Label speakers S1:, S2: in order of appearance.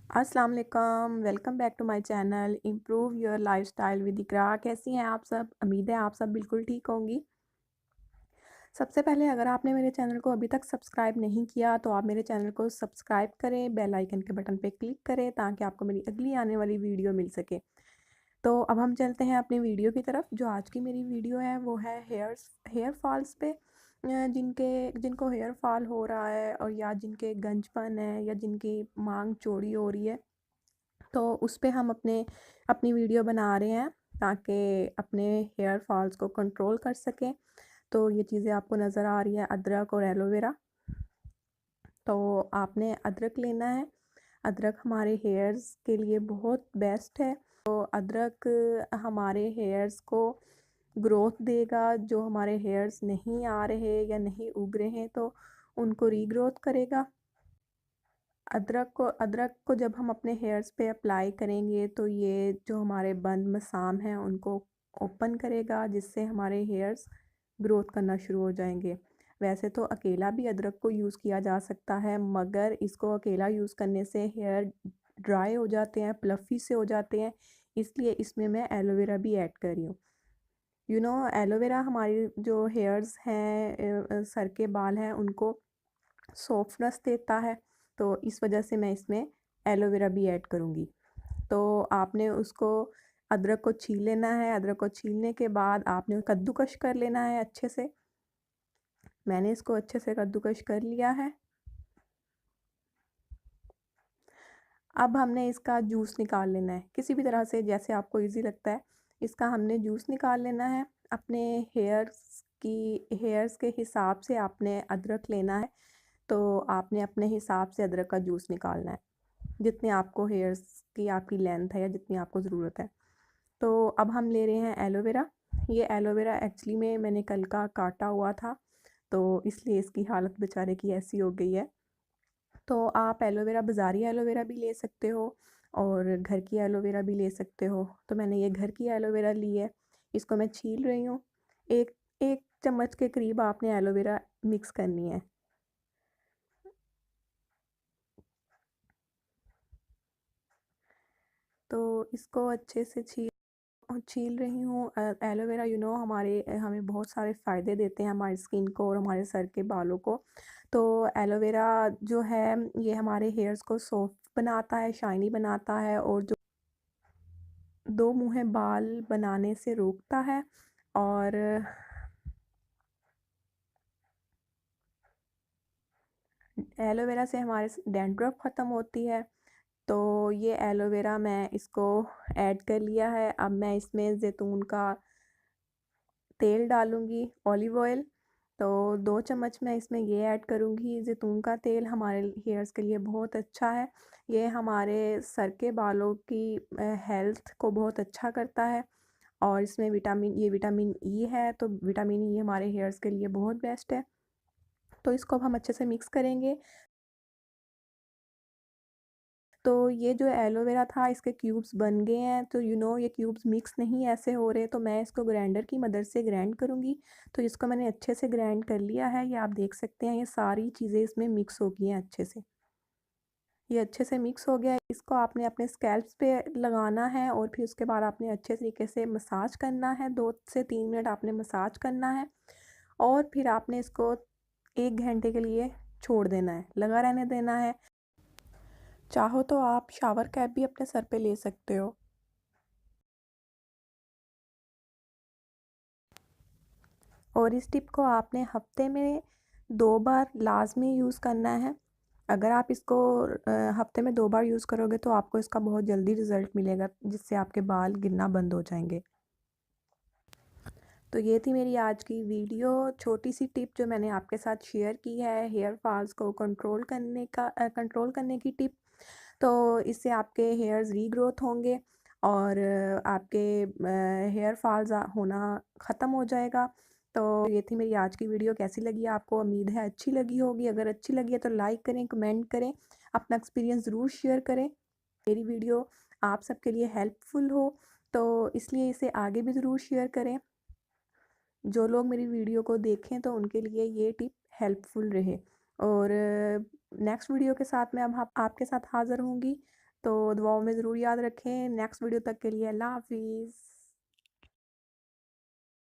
S1: अस्सलाम वालेकुम, welcome back to my channel improve your lifestyle with Iqra. कैसी हैं आप सब? उम्मीद है आप सब बिल्कुल ठीक होंगी। सबसे पहले अगर आपने मेरे चैनल को अभी तक सब्सक्राइब नहीं किया तो आप मेरे चैनल को सब्सक्राइब करें, बेल आइकन के बटन पे क्लिक करें ताकि आपको मेरी अगली आने वाली वीडियो मिल सके। तो अब हम चलते हैं अपनी वीडियो की तरफ। जो आज की मेरी वीडियो है वो है हेयर फॉल्स पे। जिनको हेयर फॉल हो रहा है और या जिनके गंजपन है या जिनकी मांग चौड़ी हो रही है, तो उस पे हम अपनी वीडियो बना रहे हैं ताकि अपने हेयर फॉल्स को कंट्रोल कर सकें। तो ये चीज़ें आपको नज़र आ रही है, अदरक और एलोवेरा। तो आपने अदरक लेना है। अदरक हमारे हेयर्स के लिए बहुत बेस्ट है। तो अदरक हमारे हेयर्स को ग्रोथ देगा। जो हमारे हेयर्स नहीं आ रहे या नहीं उग रहे हैं तो उनको रीग्रोथ करेगा। अदरक को जब हम अपने हेयर्स पे अप्लाई करेंगे तो ये जो हमारे बंद मसाम हैं उनको ओपन करेगा, जिससे हमारे हेयर्स ग्रोथ करना शुरू हो जाएंगे। वैसे तो अकेला भी अदरक को यूज़ किया जा सकता है, मगर इसको अकेला यूज़ करने से हेयर ड्राई हो जाते हैं, प्लफ़ी से हो जाते हैं। इसलिए इसमें मैं एलोवेरा भी ऐड कर रही हूँ। एलोवेरा हमारी जो हेयर्स हैं, सर के बाल हैं, उनको सॉफ्टनेस देता है। तो इस वजह से मैं इसमें एलोवेरा भी ऐड करूँगी। तो आपने उसको अदरक को छील लेना है। अदरक को छीलने के बाद आपने कद्दूकस कर लेना है अच्छे से। मैंने इसको अच्छे से कद्दूकस कर लिया है। अब हमने इसका जूस निकाल लेना है किसी भी तरह से, जैसे आपको ईज़ी लगता है। इसका हमने जूस निकाल लेना है। अपने हेयर्स के हिसाब से आपने अदरक लेना है। तो आपने अपने हिसाब से अदरक का जूस निकालना है, जितने आपको हेयर्स की आपकी लेंथ है या जितनी आपको ज़रूरत है। तो अब हम ले रहे हैं एलोवेरा। ये एलोवेरा एक्चुअली में मैंने कल का काटा हुआ था, तो इसलिए इसकी हालत बेचारे की ऐसी हो गई है। तो आप एलोवेरा, बाज़ारी एलोवेरा भी ले सकते हो और घर की एलोवेरा भी ले सकते हो। तो मैंने ये घर की एलोवेरा ली है। इसको मैं छील रही हूँ। एक एक चम्मच के करीब आपने एलोवेरा मिक्स करनी है। तो इसको अच्छे से छील रही हूँ। एलोवेरा हमारे हमें बहुत सारे फ़ायदे देते हैं, हमारी स्किन को और हमारे सर के बालों को। तो एलोवेरा जो है ये हमारे हेयर्स को सॉफ्ट बनाता है, शाइनी बनाता है और जो दो मुँहे बाल बनाने से रोकता है। और एलोवेरा से हमारे डैंड्रफ ख़त्म होती है। तो ये एलोवेरा मैं इसको ऐड कर लिया है। अब मैं इसमें ज़ैतून का तेल डालूँगी, ऑलिव ऑयल। तो 2 चम्मच मैं इसमें ये ऐड करूँगी। ज़ैतून का तेल हमारे हेयर्स के लिए बहुत अच्छा है। ये हमारे सर के बालों की हेल्थ को बहुत अच्छा करता है। और इसमें विटामिन ई है, तो विटामिन ई हमारे हेयर्स के लिए बहुत बेस्ट है। तो इसको अब हम अच्छे से मिक्स करेंगे। तो ये जो एलोवेरा था इसके क्यूब्स बन गए हैं। तो ये क्यूब्स मिक्स नहीं ऐसे हो रहे, तो मैं इसको ग्राइंडर की मदद से ग्राइंड करूँगी। तो इसको मैंने अच्छे से ग्राइंड कर लिया है। ये आप देख सकते हैं, ये सारी चीज़ें इसमें मिक्स हो गई हैं अच्छे से। ये अच्छे से मिक्स हो गया है। इसको आपने अपने स्कैल्प्स पे लगाना है और फिर उसके बाद आपने अच्छे तरीके से मसाज करना है। 2 से 3 मिनट आपने मसाज करना है और फिर आपने इसको 1 घंटे के लिए छोड़ देना है, लगा रहने देना है। चाहो तो आप शावर कैप भी अपने सर पे ले सकते हो। और इस टिप को आपने हफ्ते में 2 बार लाज़मी यूज़ करना है। अगर आप इसको हफ्ते में 2 बार यूज़ करोगे तो आपको इसका बहुत जल्दी रिज़ल्ट मिलेगा, जिससे आपके बाल गिरना बंद हो जाएँगे। तो ये थी मेरी आज की वीडियो, छोटी-सी टिप जो मैंने आपके साथ शेयर की है हेयर फॉल्स को कंट्रोल करने की टिप। तो इससे आपके हेयर्स रीग्रोथ होंगे और आपके हेयर फॉल्स होना ख़त्म हो जाएगा। तो ये थी मेरी आज की वीडियो। कैसी लगी आपको? उम्मीद है अच्छी लगी होगी। अगर अच्छी लगी है तो लाइक करें, कमेंट करें, अपना एक्सपीरियंस ज़रूर शेयर करें। मेरी वीडियो आप सबके लिए हेल्पफुल हो तो इसलिए इसे आगे भी ज़रूर शेयर करें। जो लोग मेरी वीडियो को देखें तो उनके लिए ये टिप हेल्पफुल रहे। और नेक्स्ट वीडियो के साथ मैं अब आपके साथ हाज़िर होंगी। तो दुआओं में ज़रूर याद रखें। नेक्स्ट वीडियो तक के लिए अल्लाह हाफ़िज़।